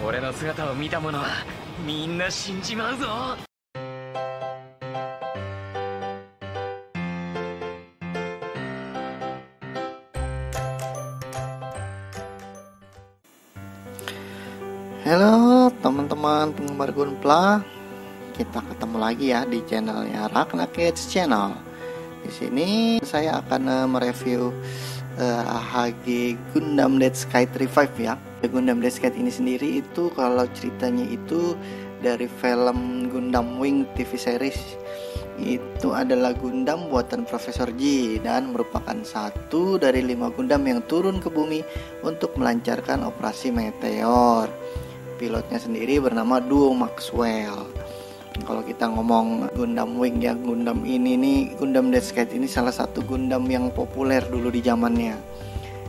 俺の姿を見た者はみんな死んじまうぞ。Halo teman-teman penggemar Gunpla, kita ketemu lagi ya di channelnya Ragna Kids Channel. Di sini saya akan mereview HG Gundam Dead Sky Revive ya. Gundam Dead Sky ini sendiri itu kalau ceritanya itu dari film Gundam Wing TV series. Itu adalah Gundam buatan Profesor G dan merupakan satu dari 5 Gundam yang turun ke bumi untuk melancarkan operasi meteor. Pilotnya sendiri bernama Duo Maxwell. Kalau kita ngomong Gundam Wing ya, Gundam ini nih, Gundam Dead Sky ini salah satu Gundam yang populer dulu di zamannya.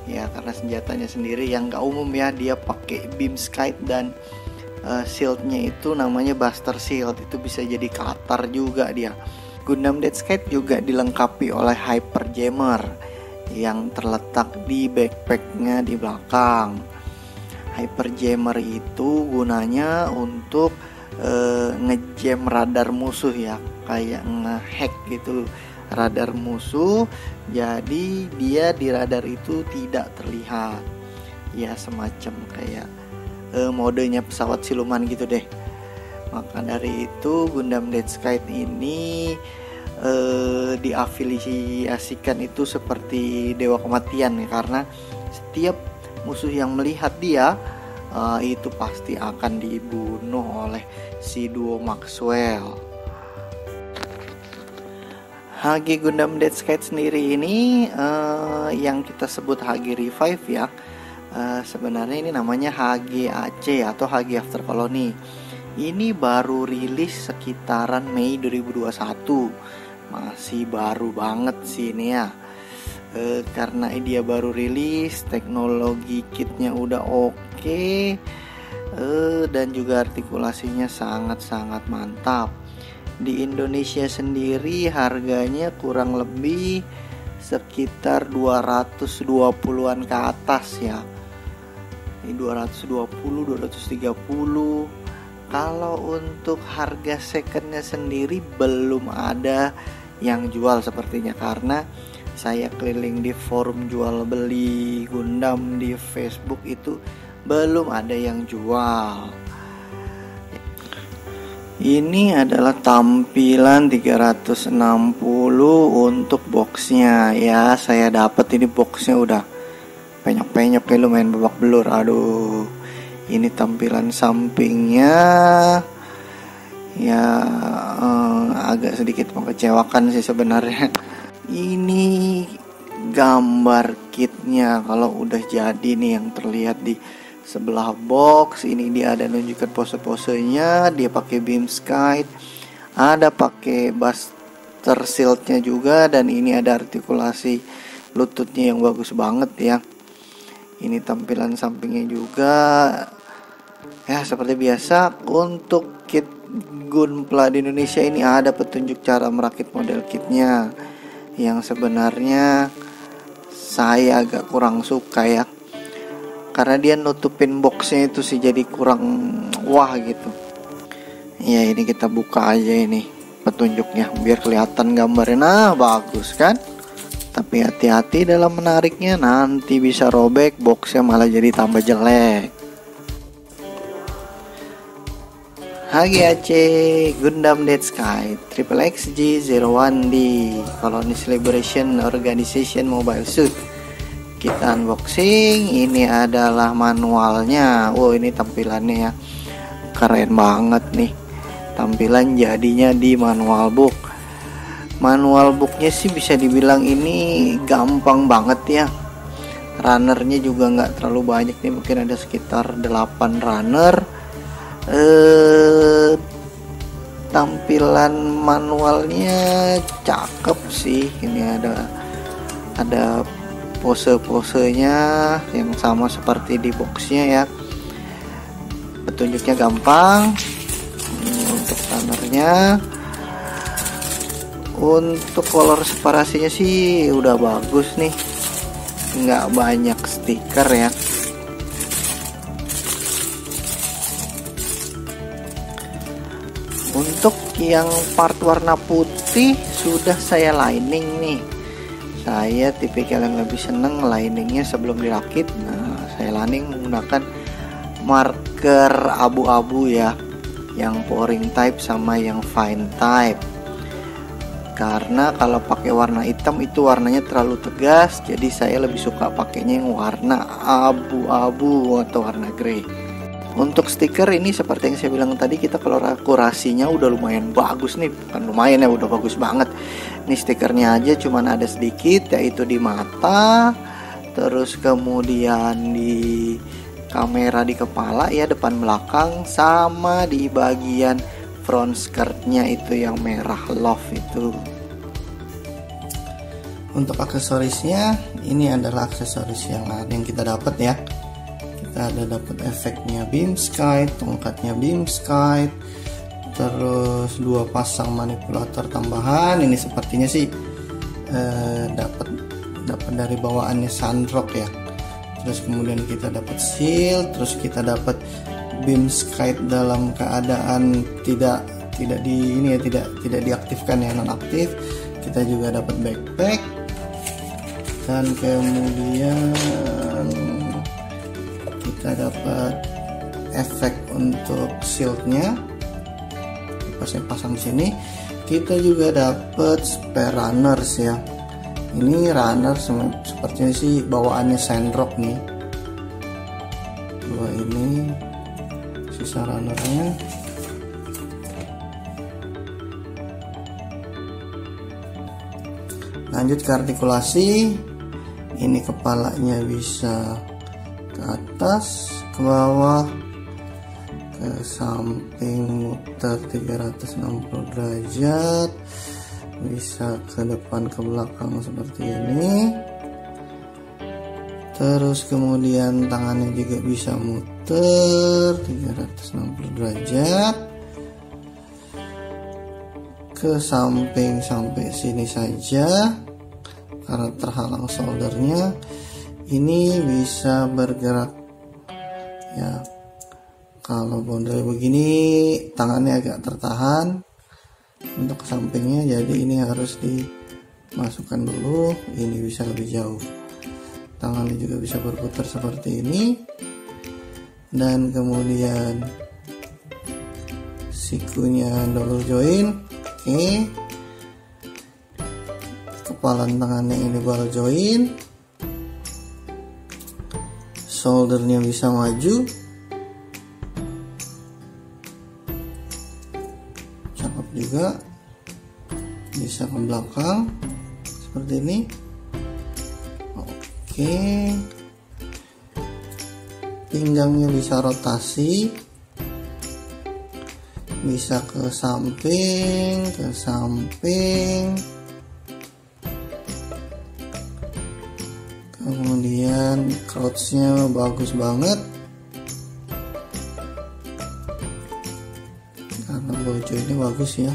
Ya karena senjatanya sendiri yang gak umum ya, dia pakai beam sky dan shieldnya itu namanya Buster Shield, itu bisa jadi cutter juga dia. Gundam Dead Sky juga dilengkapi oleh Hyper Jammer yang terletak di backpacknya di belakang. Hyper Jammer itu gunanya untuk ngejam radar musuh ya, kayak ngehack gitu radar musuh, jadi dia di radar itu tidak terlihat ya, semacam kayak modenya pesawat siluman gitu deh. Maka dari itu Gundam Dead Sky ini diafiliasikan itu seperti dewa kematian ya, karena setiap musuh yang melihat dia itu pasti akan dibunuh oleh si Duo Maxwell. HG Gundam Dead Sky sendiri ini yang kita sebut HG Revive ya, sebenarnya ini namanya HG AC atau HG After Colony. Ini baru rilis sekitaran Mei 2021, masih baru banget sih ini ya. Karena dia baru rilis, teknologi kitnya udah oke, dan juga artikulasinya sangat-sangat mantap. Di Indonesia sendiri harganya kurang lebih sekitar 220-an ke atas ya. Ini 220, 230. Kalau untuk harga secondnya sendiri belum ada yang jual sepertinya, karena saya keliling di forum jual beli Gundam di Facebook itu belum ada yang jual. Ini adalah tampilan 360 untuk boxnya ya. Saya dapat ini boxnya udah penyok-penyok ya, lumayan babak belur. Aduh, ini tampilan sampingnya ya, agak sedikit mengecewakan sih sebenarnya. Ini gambar kitnya kalau udah jadi nih yang terlihat di sebelah box. Ini dia ada nunjukkan pose-posenya, dia pakai beam sky, ada pakai Buster Shieldnya juga, dan ini ada artikulasi lututnya yang bagus banget ya. Ini tampilan sampingnya juga ya, seperti biasa. Untuk kit Gunpla di Indonesia ini ada petunjuk cara merakit model kitnya, yang sebenarnya saya agak kurang suka ya, karena dia nutupin boxnya itu sih jadi kurang wah gitu ya. Ini kita buka aja ini petunjuknya biar kelihatan gambarnya. Nah bagus kan, tapi hati-hati dalam menariknya, nanti bisa robek, boxnya malah jadi tambah jelek. HGAC Gundam Dead Sky Triple XG01D Colonist Liberation Organization Mobile Suit. Kita unboxing. Ini adalah manualnya. Wow, ini tampilannya ya, keren banget nih tampilan jadinya di manual book. Manual booknya sih bisa dibilang ini gampang banget ya. Runnernya juga nggak terlalu banyak nih, mungkin ada sekitar 8 runner. Tampilan manualnya cakep sih. Ini ada pose-posenya yang sama seperti di boxnya ya. Petunjuknya gampang. Ini untuk runnernya. Untuk color separasinya sih udah bagus nih, nggak banyak stiker ya. Untuk yang part warna putih sudah saya lining nih. Saya tipikal yang lebih seneng liningnya sebelum dirakit. Nah, saya lining menggunakan marker abu-abu ya, yang pouring type sama yang fine type. Karena kalau pakai warna hitam itu warnanya terlalu tegas, jadi saya lebih suka pakainya yang warna abu-abu atau warna grey. Untuk stiker ini seperti yang saya bilang tadi, kita kalau akurasinya udah lumayan bagus nih, bukan lumayan ya, udah bagus banget. Ini stikernya aja cuman ada sedikit, yaitu di mata, terus kemudian di kamera di kepala ya, depan belakang, sama di bagian front skirtnya itu yang merah love itu. Untuk aksesorisnya, ini adalah aksesoris yang kita dapat ya. Kita ada dapat efeknya beam skite, tongkatnya beam skite, terus 2 pasang manipulator tambahan. Ini sepertinya sih dapat dari bawaannya Sandrock ya. Terus kemudian kita dapat shield, terus kita dapat beam skite dalam keadaan tidak diaktifkan ya, non aktif. Kita juga dapat backpack, dan kemudian kita dapat efek untuk shieldnya. Pas saya pasang di sini, kita juga dapat spare runners ya. Ini runner sepertinya sih bawaannya Sandrock nih. Dua ini sisa runnernya. Lanjut ke artikulasi. Ini kepalanya bisa ke atas, ke bawah, ke samping, muter 360 derajat, bisa ke depan ke belakang seperti ini. Terus kemudian tangannya juga bisa muter 360 derajat ke samping sampai sini saja karena terhalang soldernya. Ini bisa bergerak ya. Kalau bondel begini tangannya agak tertahan untuk sampingnya, jadi ini harus dimasukkan dulu. Ini bisa lebih jauh. Tangannya juga bisa berputar seperti ini, dan kemudian sikunya double joint. Oke, kepalan tangannya ini ball joint, soldernya bisa maju, cakep juga, bisa ke belakang seperti ini. Oke, pinggangnya bisa rotasi, bisa ke samping, kemudian crouchnya bagus banget karena bojo ini bagus ya.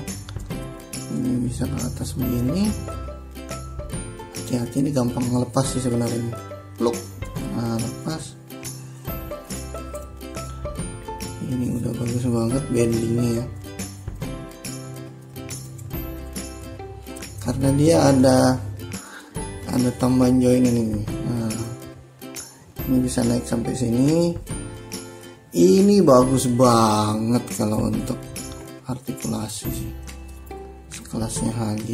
Ini bisa ke atas begini. Hati-hati, ini gampang ngelepas sih sebenarnya ini. Pluk, nah lepas. Ini udah bagus banget bendingnya ya, karena dia ada tambahan join ini. Nah, ini bisa naik sampai sini. Ini bagus banget kalau untuk artikulasi sih, sekelasnya HG.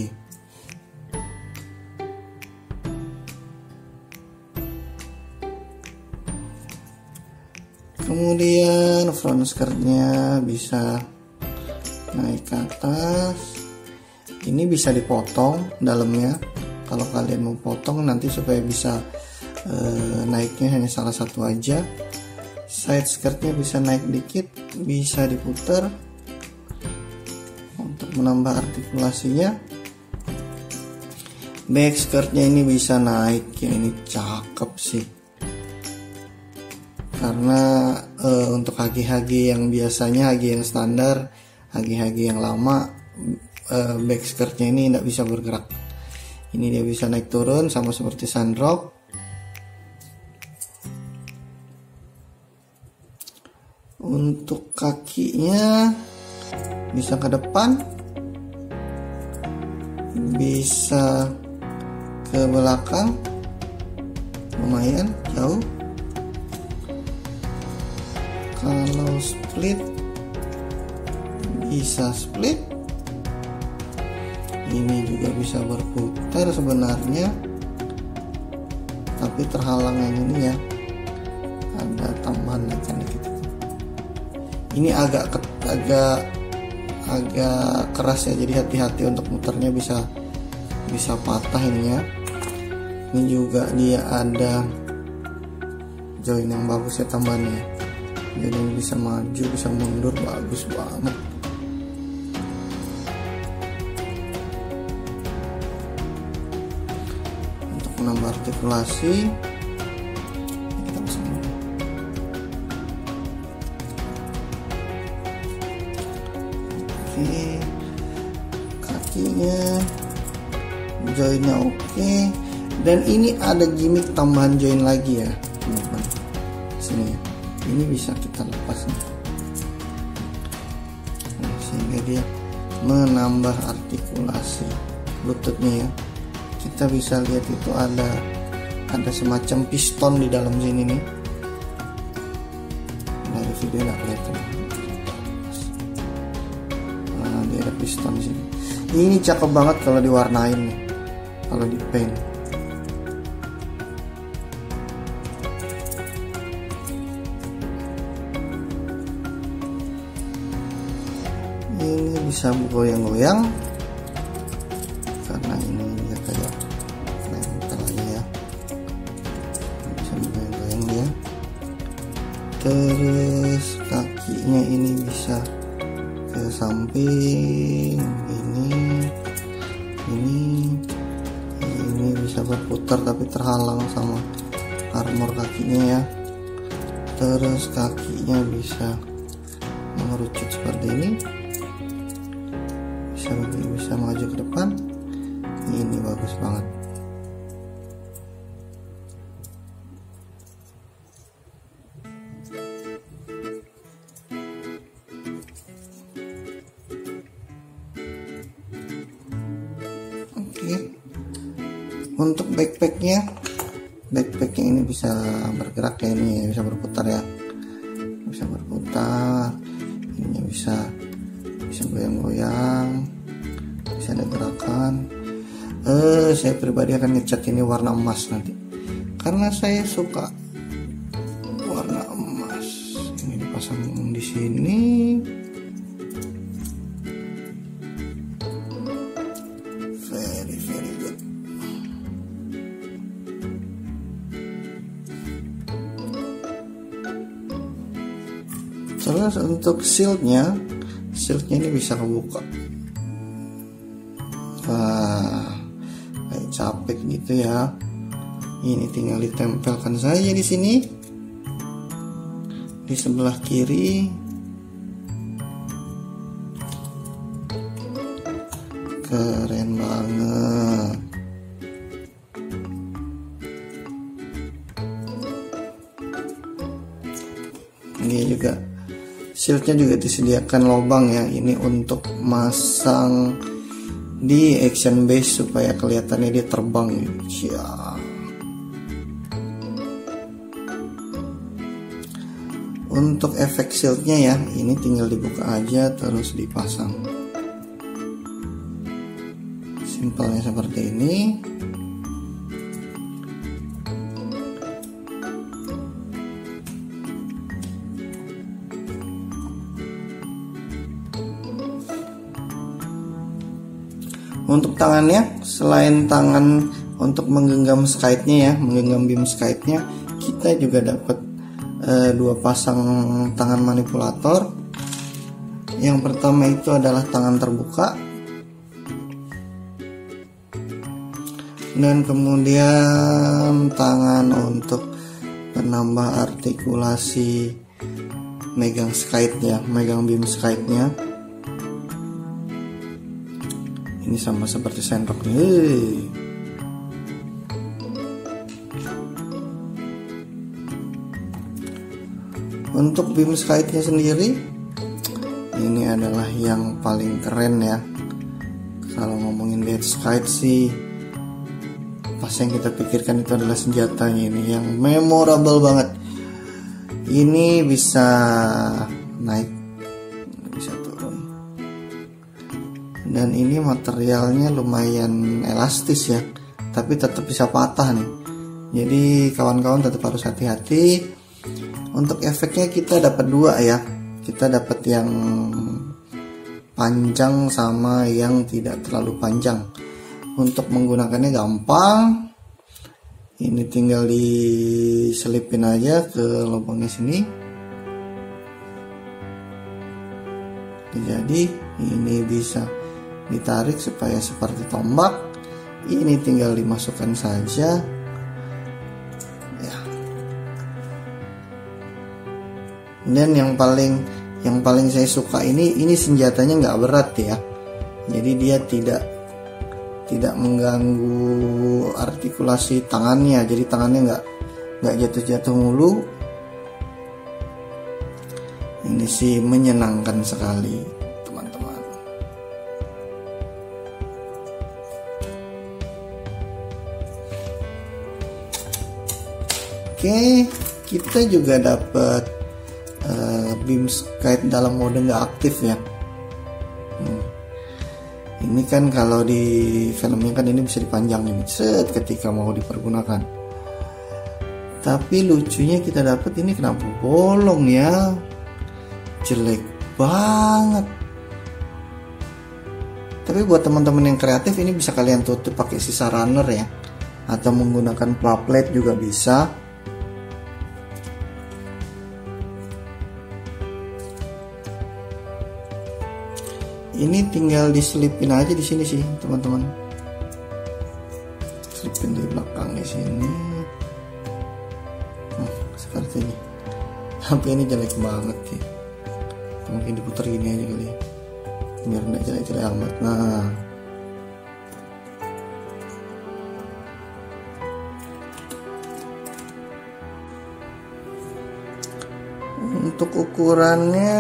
Kemudian front skirtnya bisa naik ke atas. Ini bisa dipotong dalamnya. Kalau kalian mau potong nanti supaya bisa naiknya hanya salah satu aja. Side skirtnya bisa naik dikit, bisa diputar untuk menambah artikulasinya. Back skirtnya ini bisa naik ya, ini cakep sih. Karena untuk HG-HG yang biasanya, HG yang standar, HG-HG yang lama, back skirtnya ini tidak bisa bergerak. Ini dia bisa naik turun sama seperti Sandrock. Untuk kakinya bisa ke depan, bisa ke belakang, lumayan jauh. Kalau split bisa split, ini juga bisa berputar sebenarnya, tapi terhalang yang ini ya, ada tambahan icon gitu. Ini agak keras ya, jadi hati-hati untuk muternya, bisa patah ininya. Ini juga dia ada join yang bagus ya tambahannya, jadi bisa maju bisa mundur, bagus banget. Untuk menambah artikulasi kita pasang dulu. Oke, kakinya joinnya oke. Dan ini ada gimmick tambahan join lagi ya teman-teman, sini ya, ini bisa kita lepas nih. Nah, sehingga dia menambah artikulasi lututnya ya. Kita bisa lihat itu ada semacam piston di dalam sini nih, dari video nggak kelihatan. Nah, dia ada piston di sini. Ini cakep banget kalau diwarnain nih, kalau di paint. Ini bisa goyang-goyang karena ini dia kayak nempel aja ya, bisa goyang-goyang dia. Terus kakinya ini bisa ke samping, ini bisa berputar tapi terhalang sama armor kakinya ya. Terus kakinya bisa mengerucut seperti ini, bisa maju ke depan. Ini bagus banget. Oke, untuk backpacknya ini bisa bergerak ya, ini bisa berputar ya, bisa berputar. Ini bisa goyang-goyang, bisa ada gerakan. Saya pribadi akan ngecat ini warna emas nanti, karena saya suka warna emas. Ini dipasang di sini. Very good. Terus untuk shieldnya ini bisa kebuka. Wah, kayak capek gitu ya. Ini tinggal ditempelkan saja di sini, di sebelah kiri. Keren banget. Ini juga shieldnya juga disediakan lubang ya, ini untuk masang di action base supaya kelihatannya dia terbang ya. Untuk efek shieldnya ya, ini tinggal dibuka aja terus dipasang. Simpelnya seperti ini. Untuk tangannya, selain tangan untuk menggenggam skate-nya ya, menggenggam beam skate-nya, kita juga dapat dua pasang tangan manipulator. Yang pertama itu adalah tangan terbuka, dan kemudian tangan untuk penambah artikulasi megang skate-nya, megang beam skate-nya. Ini sama seperti sendok nih. Untuk beam skate-nya sendiri Ini adalah yang paling keren ya. Kalau ngomongin Deathskite sih, pas yang kita pikirkan itu adalah senjatanya ini yang memorable banget. Ini bisa naik, bisa turun, dan ini materialnya lumayan elastis ya, tapi tetap bisa patah nih. Jadi kawan-kawan tetap harus hati-hati. Untuk efeknya kita dapat dua ya. Kita dapat yang panjang sama yang tidak terlalu panjang. Untuk menggunakannya gampang. Ini tinggal diselipin aja ke lubangnya sini. Jadi ini bisa ditarik supaya seperti tombak. Ini tinggal dimasukkan saja. Ya. Dan yang paling saya suka ini senjatanya nggak berat ya. Jadi dia tidak mengganggu artikulasi tangannya. Jadi tangannya nggak jatuh-jatuh mulu. Ini sih menyenangkan sekali teman-teman. Oke, kita juga dapat Beamskite dalam mode nggak aktif ya. Ini kan kalau di filmnya kan ini bisa dipanjangin set ketika mau dipergunakan. Tapi lucunya kita dapat ini kenapa bolong ya? Jelek banget. Tapi buat teman-teman yang kreatif ini bisa kalian tutup pakai sisa runner ya, atau menggunakan plate juga bisa. Ini tinggal diselipin aja di sini sih teman-teman. Selipin di belakang di sini. Seperti ini. Tapi ini jelek banget ya. Mungkin diputar gini aja kali ya, biar nggak jelek-jelek amat. Nah, untuk ukurannya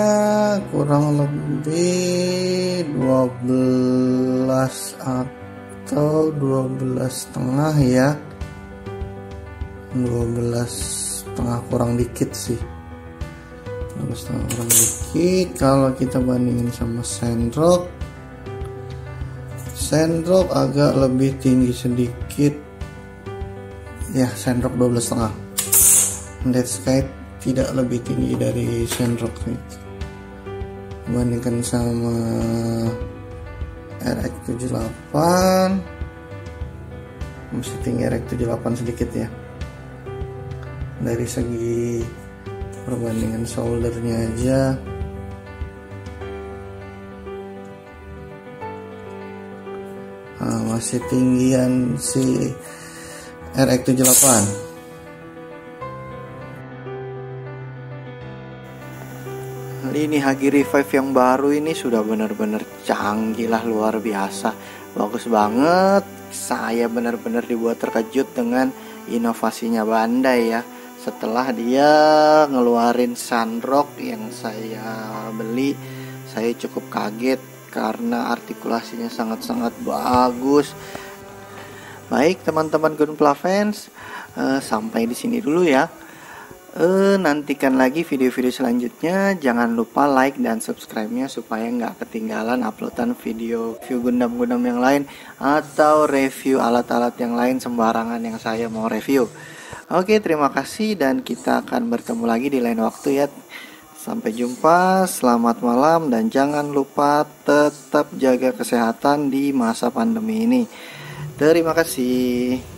kurang lebih 12 atau 12,5 ya. 12,5 kurang dikit sih. 12,5 kurang dikit. Kalau kita bandingin sama Sandrock agak lebih tinggi sedikit ya. Sandrock 12,5. Deathskite tidak lebih tinggi dari Sandrock nih. Bandingkan sama RX78 masih tinggi RX78 sedikit ya. Dari segi perbandingan soldernya aja masih tinggian si RX78. Ini Hagi Revive yang baru ini sudah benar-benar canggih lah, luar biasa, bagus banget. Saya benar-benar dibuat terkejut dengan inovasinya Bandai ya. Setelah dia ngeluarin Sandrock yang saya beli, saya cukup kaget karena artikulasinya sangat-sangat bagus. Baik teman-teman Gunpla fans, sampai di sini dulu ya. Nantikan lagi video-video selanjutnya. Jangan lupa like dan subscribe-nya supaya nggak ketinggalan uploadan video Gundam-Gundam yang lain atau review alat-alat yang lain sembarangan yang saya mau review. Oke, terima kasih dan kita akan bertemu lagi di lain waktu ya. Sampai jumpa, selamat malam, dan jangan lupa tetap jaga kesehatan di masa pandemi ini. Terima kasih.